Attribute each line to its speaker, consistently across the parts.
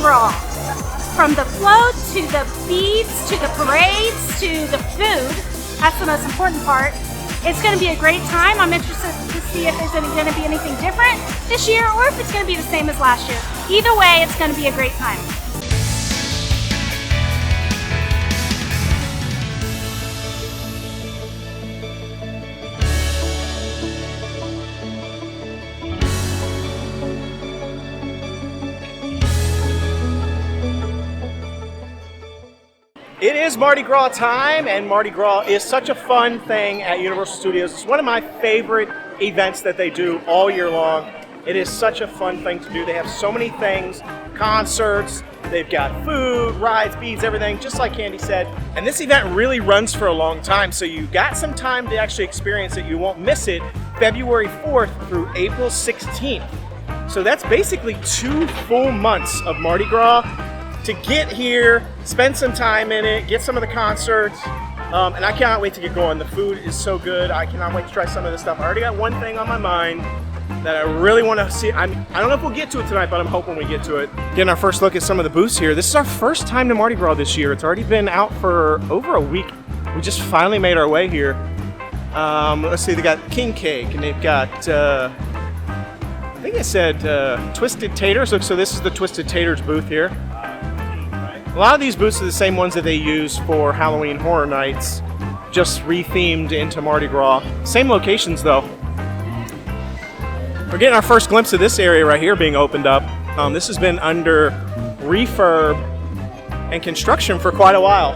Speaker 1: Gras. From the float to the beads to the parades to the food, that's the most important part. It's going to be a great time. I'm interested to see if there's going to be anything different this year or if it's going to be the same as last year. Either way, it's going to be a great time.
Speaker 2: It is Mardi Gras time, and Mardi Gras is such a fun thing at Universal Studios. It's one of my favorite events that they do all year long. It is such a fun thing to do. They have so many things, concerts, they've got food, rides, beads, everything, just like Candy said. And this event really runs for a long time, so you got some time to actually experience it. You won't miss it February 4th through April 16th. So that's basically 2 full months of Mardi Gras to get here, spend some time in it, get some of the concerts, and I cannot wait to get going. The food is so good. I cannot wait to try some of this stuff. I already got one thing on my mind that I really want to see. I don't know if we'll get to it tonight, but I'm hoping we get to it. Getting our first look at some of the booths here. This is our first time to Mardi Gras this year. It's already been out for over a week. We just finally made our way here. Let's see, they got king cake, and they've got, I think it said twisted taters. So this is the twisted taters booth here. A lot of these booths are the same ones that they use for Halloween Horror Nights, just rethemed into Mardi Gras. Same locations though. We're getting our first glimpse of this area right here being opened up. This has been under refurb and construction for quite a while.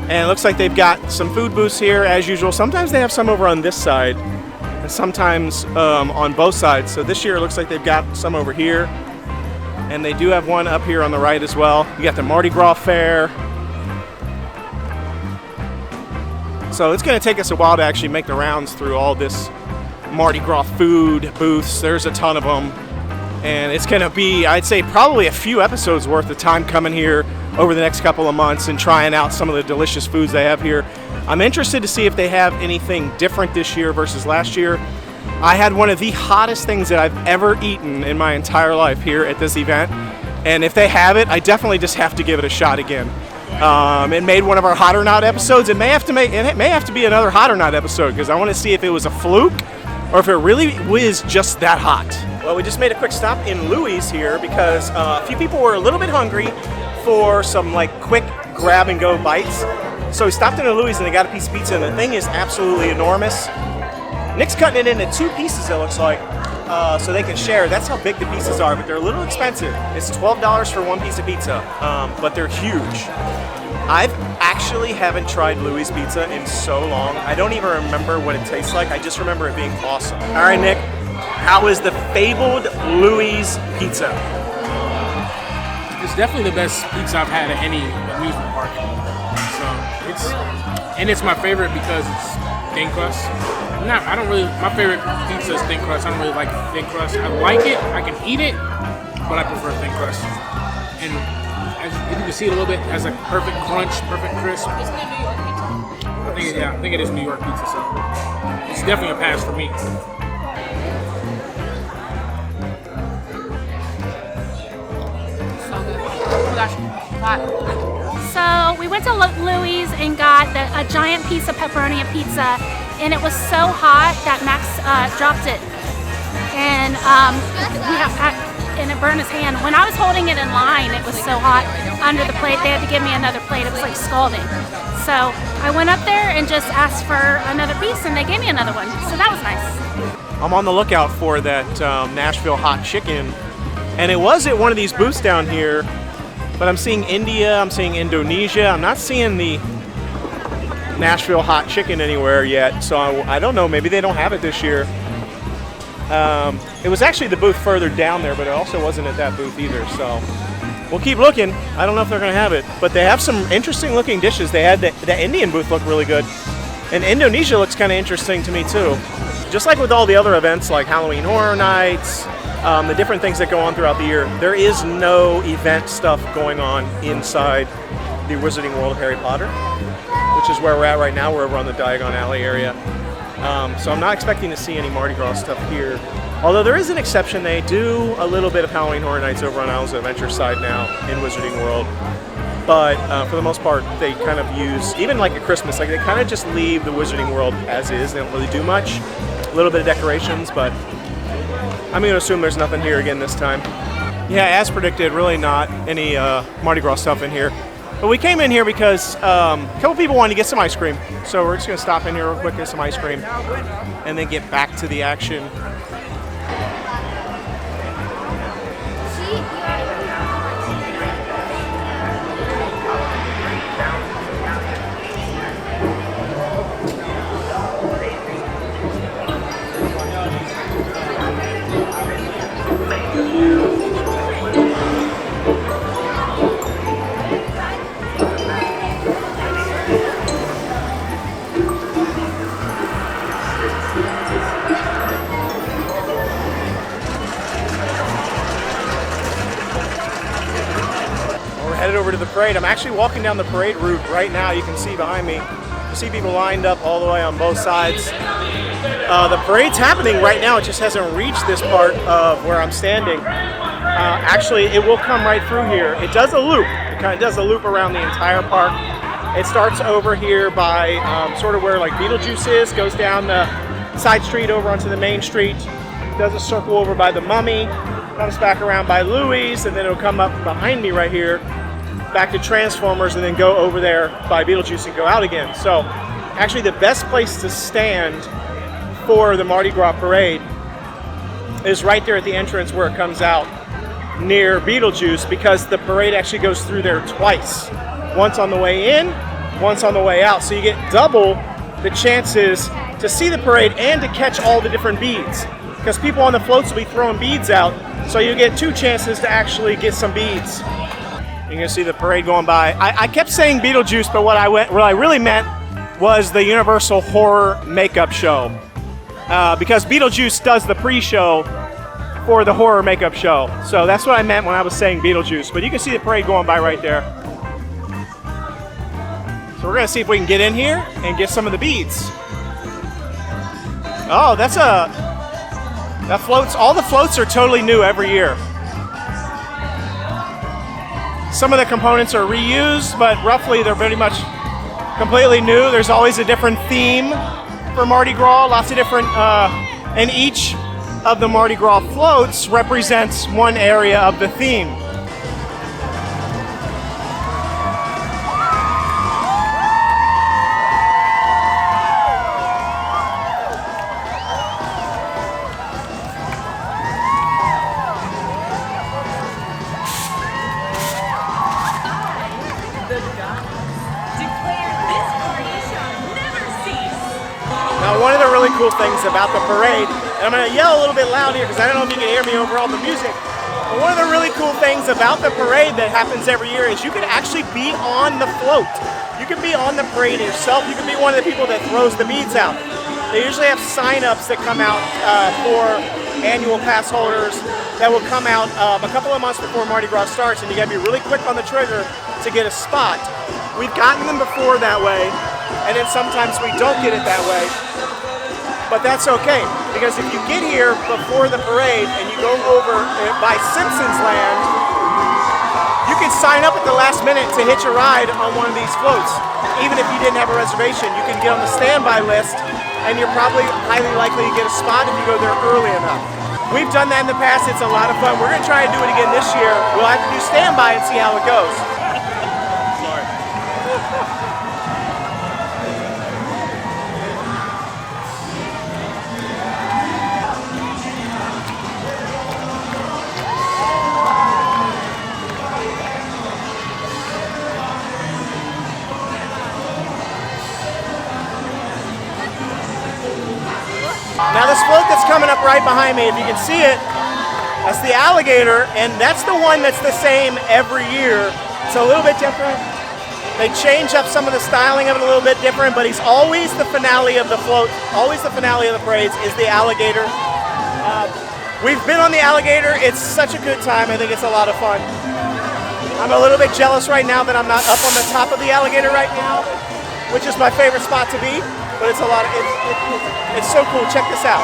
Speaker 2: And it looks like they've got some food booths here as usual. Sometimes they have some over on this side and sometimes on both sides. So this year it looks like they've got some over here. And they do have one up here on the right as well. You got the Mardi Gras Fair. So it's going to take us a while to actually make the rounds through all this Mardi Gras food booths. There's a ton of them. And it's going to be, I'd say, probably a few episodes worth of time coming here over the next couple of months and trying out some of the delicious foods they have here. I'm interested to see if they have anything different this year versus last year. I had one of the hottest things that I've ever eaten in my entire life here at this event, and if they have it, I definitely just have to give it a shot again. It made one of our Hot or Not episodes. It may have to be another Hot or Not episode because I want to see if it was a fluke or if it really was just that hot. Well, we just made a quick stop in Louie's here because a few people were a little bit hungry for some like quick grab and go bites. So we stopped into Louie's and they got a piece of pizza, and the thing is absolutely enormous. Nick's cutting it into 2 pieces, it looks like, so they can share. That's how big the pieces are, but they're a little expensive. It's $12 for 1 piece of pizza, but they're huge. I've actually haven't tried Louie's pizza in so long. I don't even remember what it tastes like. I just remember it being awesome. All right, Nick, how is the fabled Louie's pizza?
Speaker 3: It's definitely the best pizza I've had at any amusement park. So it's my favorite because it's thin crust. My favorite pizza is thin crust. I don't really like thin crust. I like it, I can eat it, but I prefer thin crust. And as you can see it a little bit, it has a perfect crunch, perfect crisp. I think it is New York pizza, so it's definitely a pass for me.
Speaker 4: So good. Oh my gosh, hot.
Speaker 1: So we went to Louie's and got a giant piece of pepperoni and pizza, and it was so hot that Max dropped it, and and it burned his hand. When I was holding it in line, it was so hot under the plate. They had to give me another plate. It was like scalding. So I went up there and just asked for another piece, and they gave me another one. So that was nice.
Speaker 2: I'm on the lookout for that Nashville hot chicken, and it was at one of these booths down here. But I'm seeing India, I'm seeing Indonesia. I'm not seeing the Nashville hot chicken anywhere yet, so I don't know, maybe they don't have it this year. It was actually the booth further down there, but it also wasn't at that booth either, so we'll keep looking. I don't know if they're gonna have it, but they have some interesting looking dishes. They had the Indian booth look really good, and Indonesia looks kind of interesting to me too. Just like with all the other events like Halloween Horror Nights, the different things that go on throughout the year, there is no event stuff going on inside the Wizarding World of Harry Potter, which is where we're at right now. We're over on the Diagon Alley area. So I'm not expecting to see any Mardi Gras stuff here Although there is an exception, they do a little bit of Halloween Horror Nights over on Islands of Adventure side now in Wizarding World. But for the most part, they kind of use, even like at Christmas, like they kind of just leave the Wizarding World as is. They don't really do much. A little bit of decorations, but I'm going to assume there's nothing here again this time. Yeah, as predicted, really not any Mardi Gras stuff in here. But we came in here because a couple people wanted to get some ice cream. So we're just going to stop in here real quick, get some ice cream, and then get back to the action. Headed over to the parade. I'm actually walking down the parade route right now. You can see behind me. You see people lined up all the way on both sides. The parade's happening right now. It just hasn't reached this part of where I'm standing. Actually, it will come right through here. It does a loop. It kind of does a loop around the entire park. It starts over here by sort of where like Beetlejuice is, goes down the side street over onto the main street, does a circle over by the Mummy, comes back around by Louie's, and then it'll come up behind me right here, back to Transformers, and then go over there by Beetlejuice and go out again. So actually the best place to stand for the Mardi Gras parade is right there at the entrance where it comes out near Beetlejuice, because the parade actually goes through there twice. Once on the way in, once on the way out. So you get double the chances to see the parade and to catch all the different beads, because people on the floats will be throwing beads out. So you get two chances to actually get some beads. You're gonna see the parade going by. I kept saying Beetlejuice, but what I really meant was the Universal Horror Makeup Show, because Beetlejuice does the pre-show for the horror makeup show. So that's what I meant when I was saying Beetlejuice. But you can see the parade going by right there. So we're gonna see if we can get in here and get some of the beads. Oh, that floats. All the floats are totally new every year. Some of the components are reused, but roughly they're pretty much completely new. There's always a different theme for Mardi Gras, lots of different, and each of the Mardi Gras floats represents one area of the theme. One of the really cool things about the parade, and I'm going to yell a little bit loud here because I don't know if you can hear me over all the music, but one of the really cool things about the parade that happens every year is you can actually be on the float. You can be on the parade yourself. You can be one of the people that throws the beads out. They usually have sign-ups that come out for annual pass holders that will come out a couple of months before Mardi Gras starts, and you got to be really quick on the trigger to get a spot. We've gotten them before that way, and then sometimes we don't get it that way. But that's okay, because if you get here before the parade and you go over by Simpsons Land, you can sign up at the last minute to hitch a ride on one of these floats. Even if you didn't have a reservation, you can get on the standby list, and you're probably highly likely to get a spot if you go there early enough. We've done that in the past. It's a lot of fun. We're going to try to do it again this year. We'll have to do standby and see how it goes. Sorry. Now this float that's coming up right behind me, if you can see it, that's the alligator, and that's the one that's the same every year. It's a little bit different. They change up some of the styling of it a little bit different, but he's always the finale of the float, always the finale of the parades is the alligator. We've been on the alligator. It's such a good time. I think it's a lot of fun. I'm a little bit jealous right now that I'm not up on the top of the alligator right now, which is my favorite spot to be. But it's a lot of, it's so cool. Check this out.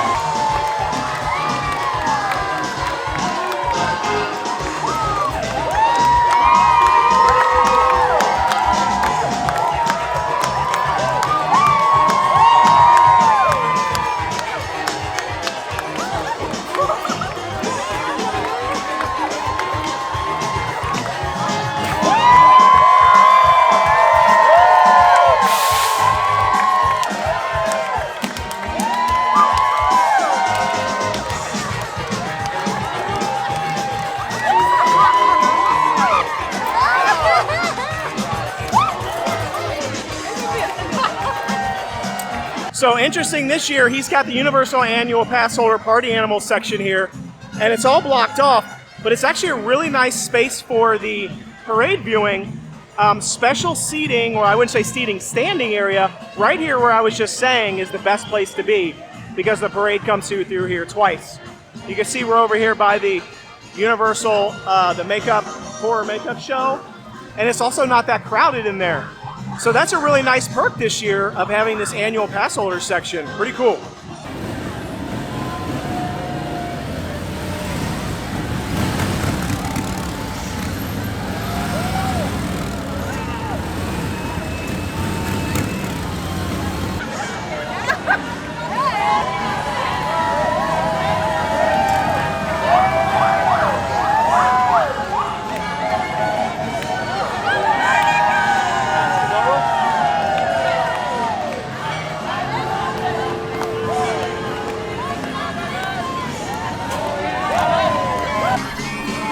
Speaker 2: So interesting this year, he's got the Universal Annual Pass Holder Party Animal section here, and it's all blocked off, but it's actually a really nice space for the parade viewing. Special seating, or I wouldn't say seating, standing area, right here where I was just saying is the best place to be because the parade comes through here twice. You can see we're over here by the Universal, the horror makeup show, and it's also not that crowded in there. So that's a really nice perk this year of having this annual pass holder section. Pretty cool.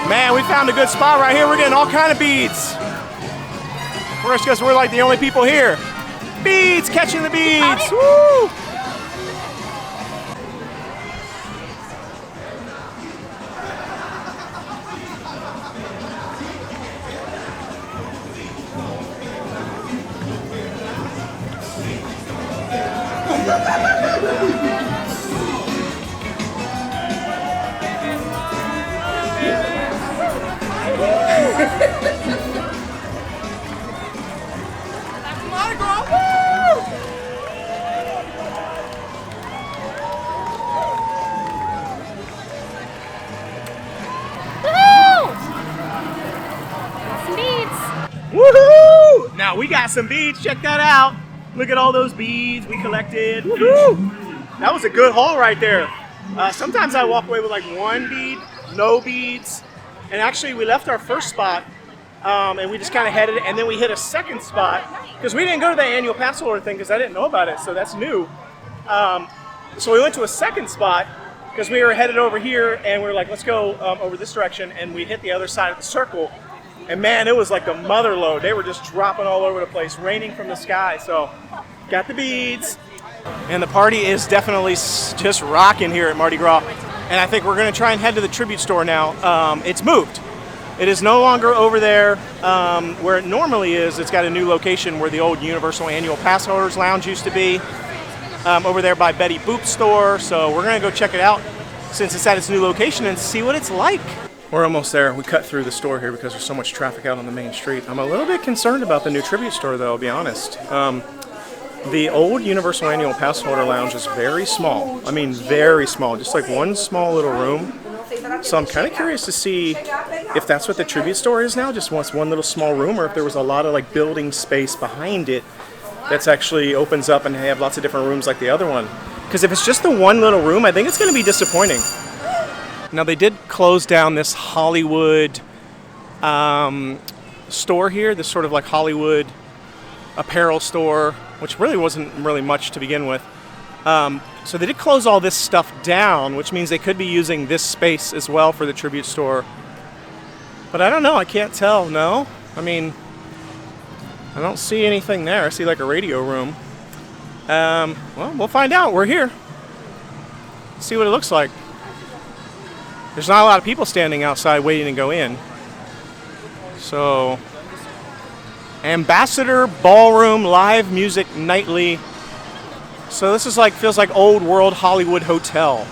Speaker 2: Man, we found a good spot right here. We're getting all kind of beads. First, because we're like the only people here. Beads, catching the beads. Woo!
Speaker 4: Mardi Gras, woo!
Speaker 1: Woohoo! Some beads.
Speaker 2: Woohoo! Now we got some beads. Check that out. Look at all those beads we collected. Woohoo! That was a good haul right there. Sometimes I walk away with like one bead, no beads. And actually we left our first spot and we just kind of headed, and then we hit a second spot because we didn't go to the annual pass holder thing because I didn't know about it, so that's new. So we went to a second spot because we were headed over here and we were like, let's go over this direction, and we hit the other side of the circle. And man, it was like a mother load. They were just dropping all over the place, raining from the sky. So got the beads. And the party is definitely just rocking here at Mardi Gras. And I think we're going to try and head to the tribute store now. It's moved. It is no longer over there where it normally is. It's got a new location where the old Universal Annual Pass Holders Lounge used to be. Over there by Betty Boop's store. So we're going to go check it out since it's at its new location and see what it's like. We're almost there. We cut through the store here because there's so much traffic out on the main street. I'm a little bit concerned about the new tribute store though, I'll be honest. The old Universal Annual Pass Holder Lounge is very small. I mean, very small. Just like one small little room. So I'm kind of curious to see if that's what the tribute store is now, just one little small room, or if there was a lot of like building space behind it that's actually opens up and they have lots of different rooms like the other one. Because if it's just the one little room, I think it's going to be disappointing. Now they did close down this Hollywood store here, this sort of like Hollywood apparel store, which really wasn't really much to begin with. So they did close all this stuff down, which means they could be using this space as well for the tribute store. But I don't know, I can't tell, no? I mean, I don't see anything there. I see like a radio room. Well, we'll find out. We're here. See what it looks like. There's not a lot of people standing outside waiting to go in. So, Ambassador Ballroom Live Music Nightly. So this is like, feels like old world Hollywood hotel.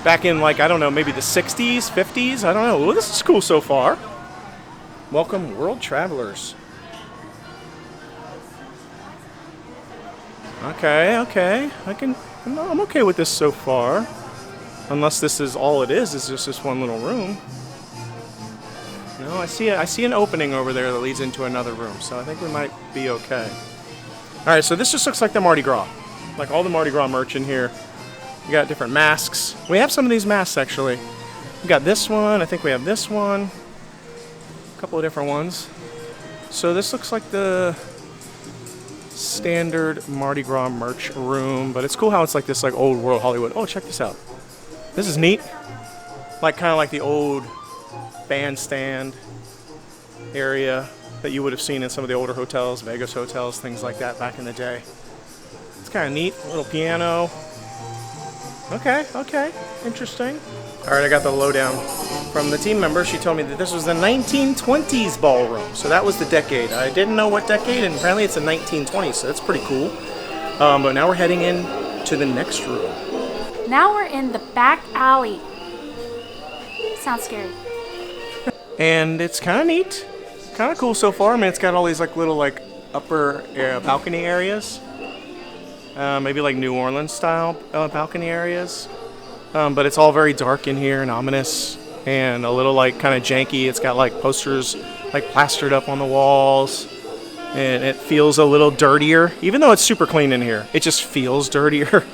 Speaker 2: Back in like, I don't know, maybe the 60s, 50s, I don't know. Well, this is cool so far. Welcome world travelers. Okay. I'm okay with this so far. Unless this is all it is just this one little room. No, I see an opening over there that leads into another room, so I think we might be okay. Alright, so this just looks like the Mardi Gras. Like all the Mardi Gras merch in here. We got different masks. We have some of these masks actually. We got this one, I think we have this one. A couple of different ones. So this looks like the standard Mardi Gras merch room, but it's cool how it's like this like old world Hollywood. Oh, check this out. This is neat. Like kind of like the old bandstand area. that you would have seen in some of the older hotels, Vegas hotels, things like that back in the day. It's kind of neat. A little piano. Okay, interesting. All right, I got the lowdown from the team member. She told me that this was the 1920s ballroom. So that was the decade. I didn't know what decade, and apparently it's the 1920s, so that's pretty cool. But now we're heading in to the next room.
Speaker 1: Now we're in the back alley. Sounds scary.
Speaker 2: And it's kind of neat. Kind of cool so far. I mean, it's got all these like little like upper balcony areas. Maybe like New Orleans style balcony areas. But it's all very dark in here and ominous and a little like kind of janky. It's got like posters like plastered up on the walls. And it feels a little dirtier. Even though it's super clean in here, it just feels dirtier.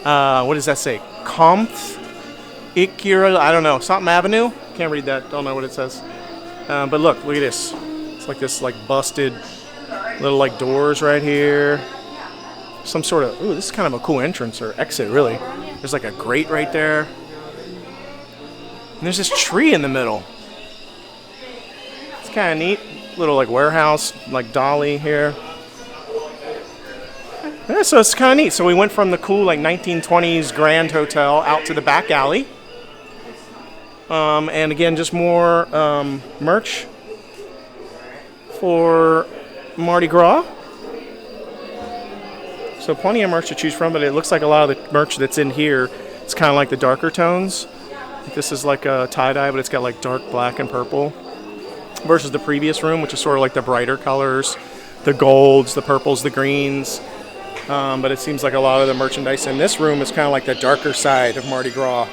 Speaker 2: What does that say? Compt Ikira, I don't know, something Avenue? Can't read that, don't know what it says. But look at this. It's like this like busted little like doors right here. Some sort of, ooh, this is kind of a cool entrance or exit really. There's like a grate right there. And there's this tree in the middle. It's kind of neat. Little like warehouse, like dolly here. Yeah, so it's kind of neat. So we went from the cool like 1920s Grand Hotel out to the back alley. And again, just more merch for Mardi Gras. So plenty of merch to choose from, but it looks like a lot of the merch that's in here, it's kind of like the darker tones. This is like a tie-dye, but it's got like dark black and purple. Versus the previous room, which is sort of like the brighter colors, the golds, the purples, the greens. But it seems like a lot of the merchandise in this room is kind of like the darker side of Mardi Gras.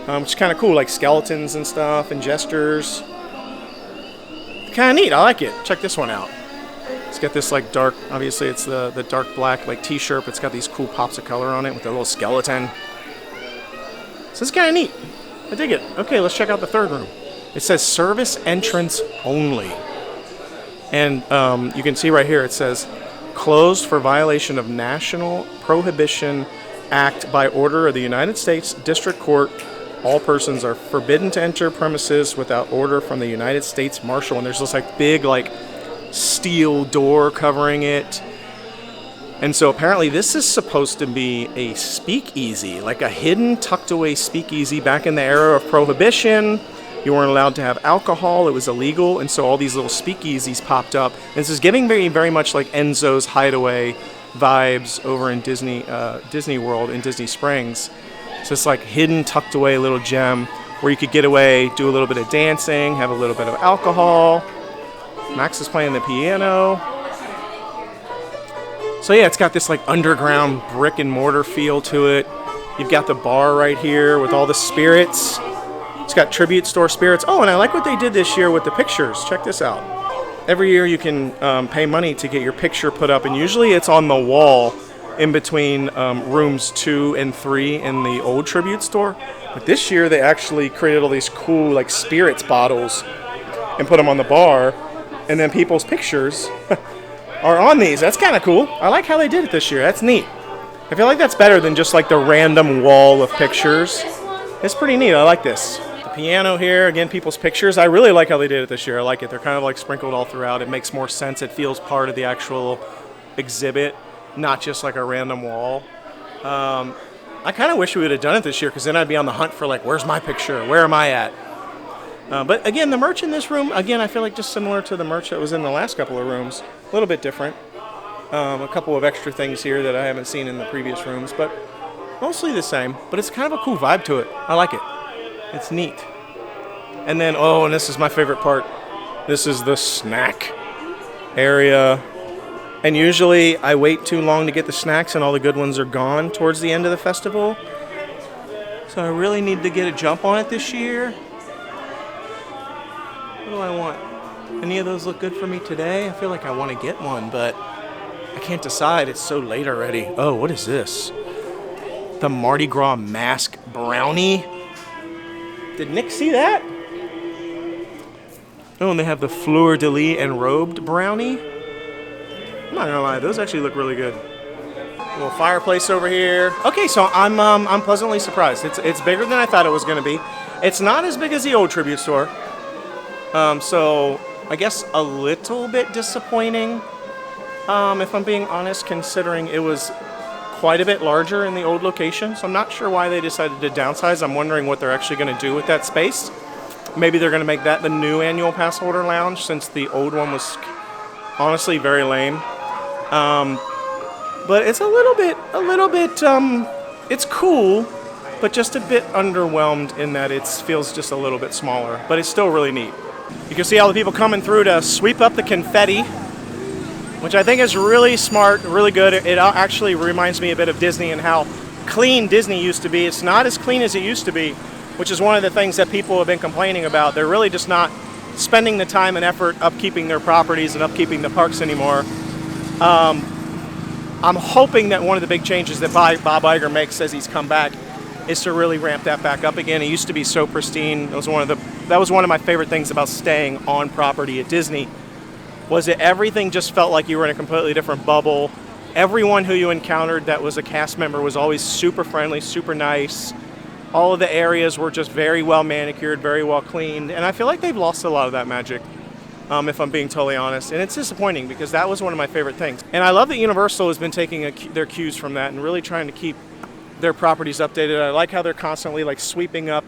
Speaker 2: Which is kind of cool, like skeletons and stuff and gestures. Kind of neat, I like it. Check this one out. It's got this like dark, obviously it's the dark black like t-shirt, but it's got these cool pops of color on it with a little skeleton. So it's kind of neat. I dig it. Okay, let's check out the third room. It says service entrance only. And you can see right here it says closed for violation of National Prohibition Act by order of the United States District Court. All persons are forbidden to enter premises without order from the United States Marshal. And there's this like big like steel door covering it. And so apparently this is supposed to be a speakeasy, like a hidden tucked away speakeasy back in the era of Prohibition. You weren't allowed to have alcohol. It was illegal. And so all these little speakeasies popped up. And this is giving very, very much like Enzo's Hideaway vibes over in Disney World in Disney Springs. So it's like hidden, tucked away little gem where you could get away, do a little bit of dancing, have a little bit of alcohol. Max is playing the piano. So yeah, it's got this like underground brick and mortar feel to it. You've got the bar right here with all the spirits. It's got Tribute Store spirits. Oh, and I like what they did this year with the pictures. Check this out. Every year you can pay money to get your picture put up, and usually it's on the wall in between rooms 2 and 3 in the old Tribute Store. But this year they actually created all these cool like spirits bottles and put them on the bar, and then people's pictures are on these. That's kind of cool. I like how they did it this year. That's neat. I feel like that's better than just like the random wall of pictures. It's pretty neat. I like this. The piano here, again, people's pictures. I really like how they did it this year. I like it. They're kind of like sprinkled all throughout. It makes more sense. It feels part of the actual exhibit, not just like a random wall. I kind of wish we would have done it this year, because then I'd be on the hunt for like, where's my picture? Where am I at? But again, the merch in this room, again, I feel like just similar to the merch that was in the last couple of rooms. A little bit different. A couple of extra things here that I haven't seen in the previous rooms, but mostly the same. But it's kind of a cool vibe to it. I like it. It's neat. And then, oh, and this is my favorite part. This is the snack area. And usually I wait too long to get the snacks, and all the good ones are gone towards the end of the festival. So I really need to get a jump on it this year. What do I want? Any of those look good for me today? I feel like I want to get one, but I can't decide. It's so late already. Oh, what is this? The Mardi Gras Mask Brownie. Did Nick see that? Oh, and they have the Fleur de Lis Enrobed Brownie. I'm not gonna lie, those actually look really good. A little fireplace over here. Okay, so I'm pleasantly surprised. It's bigger than I thought it was gonna be. It's not as big as the old Tribute Store. So I guess a little bit disappointing, if I'm being honest, considering it was quite a bit larger in the old location. So I'm not sure why they decided to downsize. I'm wondering what they're actually going to do with that space. Maybe they're going to make that the new annual pass holder lounge, since the old one was honestly very lame. But it's a little bit, it's cool, but just a bit underwhelmed in that it feels just a little bit smaller, but it's still really neat. You can see all the people coming through to sweep up the confetti, which I think is really smart, really good. It actually reminds me a bit of Disney and how clean Disney used to be. It's not as clean as it used to be, which is one of the things that people have been complaining about. They're really just not spending the time and effort upkeeping their properties and upkeeping the parks anymore. I'm hoping that one of the big changes that Bob Iger makes as he's come back is to really ramp that back up again. It used to be so pristine. That was one of my favorite things about staying on property at Disney, was that everything just felt like you were in a completely different bubble. Everyone who you encountered that was a cast member was always super friendly, super nice. All of the areas were just very well manicured, very well cleaned, and I feel like they've lost a lot of that magic, if I'm being totally honest. And it's disappointing because that was one of my favorite things. And I love that Universal has been taking their cues from that and really trying to keep their properties updated. I like how they're constantly like sweeping up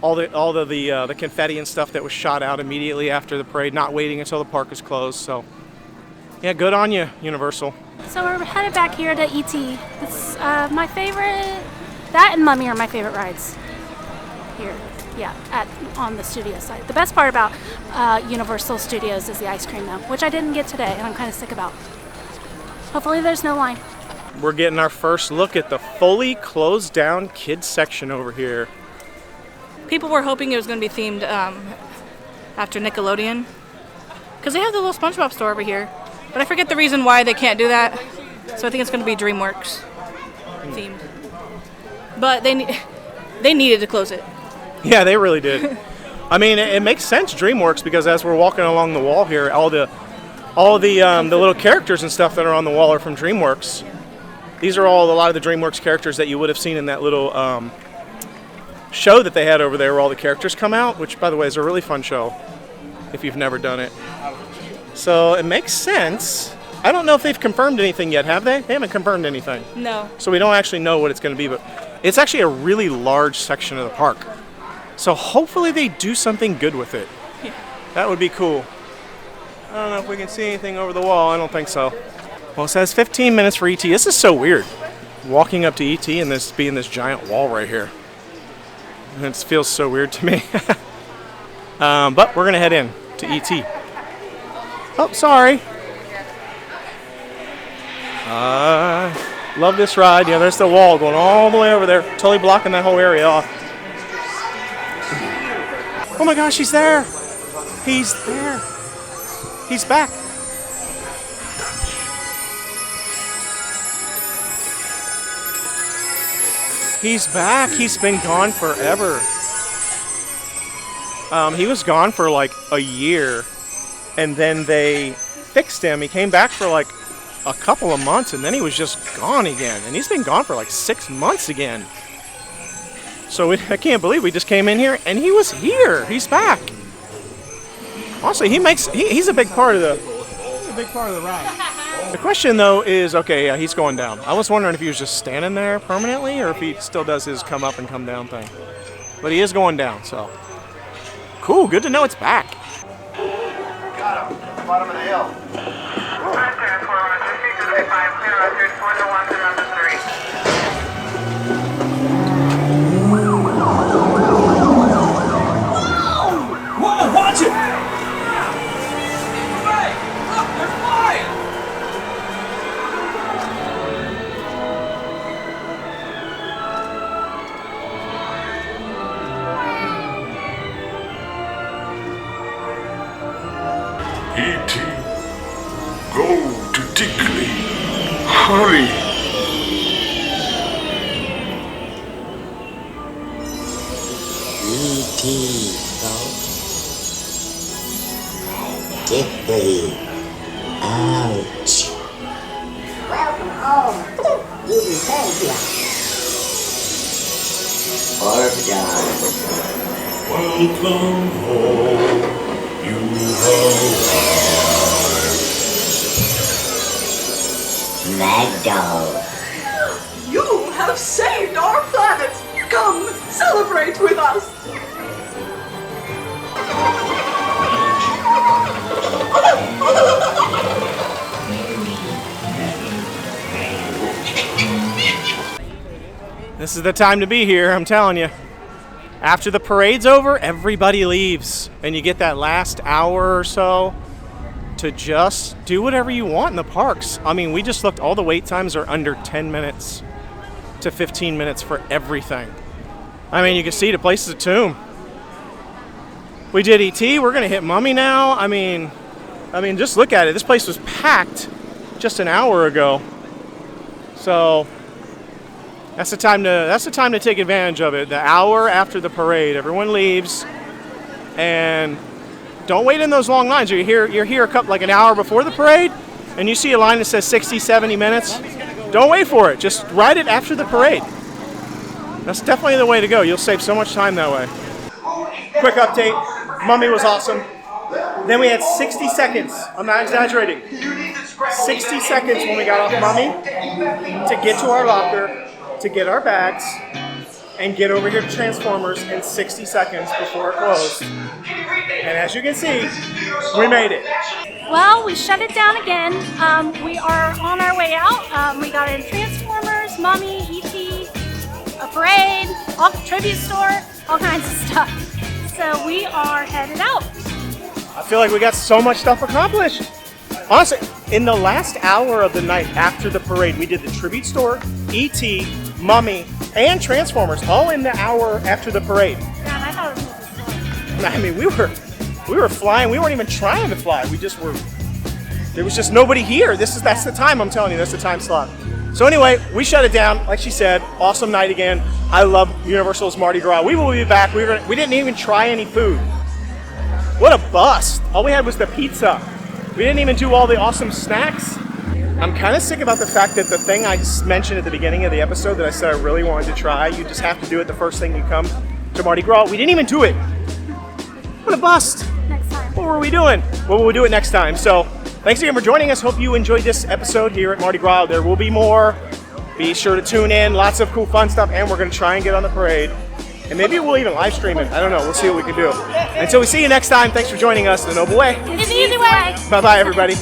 Speaker 2: all the confetti and stuff that was shot out immediately after the parade, not waiting until the park is closed. So yeah, good on you, Universal.
Speaker 1: So we're headed back here to E.T. It's my favorite. That and Mummy are my favorite rides here. Yeah, on the studio side. The best part about Universal Studios is the ice cream though, which I didn't get today and I'm kind of sick about. Hopefully there's no line.
Speaker 2: We're getting our first look at the fully closed down kids section over here.
Speaker 5: People were hoping it was going to be themed after Nickelodeon, because they have the little SpongeBob store over here, but I forget the reason why they can't do that, so I think it's going to be DreamWorks themed. But they needed to close it.
Speaker 2: Yeah, they really did. I mean, it makes sense, DreamWorks, because as we're walking along the wall here, all the little characters and stuff that are on the wall are from DreamWorks. These are a lot of the DreamWorks characters that you would have seen in that little show that they had over there where all the characters come out, which, by the way, is a really fun show if you've never done it. So it makes sense. I don't know if they've confirmed anything yet, have they? They haven't confirmed anything.
Speaker 5: No.
Speaker 2: So we don't actually know what it's going to be, but it's actually a really large section of the park. So hopefully they do something good with it.
Speaker 5: Yeah.
Speaker 2: That would be cool. I don't know if we can see anything over the wall. I don't think so. Well, it says 15 minutes for E.T. This is so weird. Walking up to E.T. and this being this giant wall right here. It feels so weird to me. But we're going to head in to E.T. Oh, sorry. Love this ride. Yeah, there's the wall going all the way over there. Totally blocking that whole area off. Oh my gosh, he's there. He's there. He's back. He's back. He's been gone forever. He was gone for like a year, and then they fixed him. He came back for like a couple of months, and then he was just gone again. And he's been gone for like 6 months again. So I can't believe we just came in here, and he was here. He's back. Honestly, he's a big part of the ride. The question though is, okay, yeah, he's going down. I was wondering if he was just standing there permanently, or if he still does his come up and come down thing. But he is going down, so cool. Good to know it's back.
Speaker 6: Got him. Bottom of the hill.
Speaker 4: Whoa, watch it! Hey, look, they're flying!
Speaker 7: E.T., go to Tickly. Hurry.
Speaker 8: E.T. go. Tickly. Ouch. Welcome home. You returned here. Or done.
Speaker 7: Welcome home. You have
Speaker 8: Mad Dog.
Speaker 9: You have saved our planet! Come, celebrate with us!
Speaker 2: This is the time to be here, I'm telling you. After the parade's over, everybody leaves. And you get that last hour or so to just do whatever you want in the parks. I mean, we just looked, all the wait times are under 10 minutes to 15 minutes for everything. I mean, you can see the place is a tomb. We did E.T., we're gonna hit Mummy now. I mean, just look at it. This place was packed just an hour ago. So that's the time to take advantage of it. The hour after the parade, everyone leaves, and don't wait in those long lines. You're here like an hour before the parade, and you see a line that says 60, 70 minutes. Don't wait for it. Just ride it after the parade. That's definitely the way to go. You'll save so much time that way. Quick update. Mummy was awesome. Then we had 60 seconds. I'm not exaggerating. 60 seconds when we got off Mummy to get to our locker, to get our bags, and get over here to Transformers in 60 seconds before it closed. And as you can see, we made it.
Speaker 1: Well, we shut it down again. We are on our way out. We got in Transformers, Mummy, E.T., a parade, tribute store, all kinds of stuff. So we are headed out.
Speaker 2: I feel like we got so much stuff accomplished. Honestly, in the last hour of the night after the parade, we did the tribute store, E.T., Mummy, and Transformers, all in the hour after the parade.
Speaker 1: Yeah, and I thought it was moving slow.
Speaker 2: I mean, we were flying. We weren't even trying to fly. We just were. There was just nobody here. That's the time. I'm telling you, that's the time slot. So anyway, we shut it down. Like she said, awesome night again. I love Universal's Mardi Gras. We will be back. We didn't even try any food. What a bust! All we had was the pizza. We didn't even do all the awesome snacks. I'm kind of sick about the fact that the thing I just mentioned at the beginning of the episode that I said I really wanted to try, you just have to do it the first thing you come to Mardi Gras. We didn't even do it. What a bust.
Speaker 1: Next time.
Speaker 2: What were we doing? Well, we'll do it next time. So thanks again for joining us. Hope you enjoyed this episode here at Mardi Gras. There will be more. Be sure to tune in. Lots of cool fun stuff, and we're going to try and get on the parade. And maybe we'll even live stream it. I don't know. We'll see what we can do. Until we see you next time, thanks for joining us the Noble Way.
Speaker 1: It's an easy way.
Speaker 2: Bye-bye, everybody.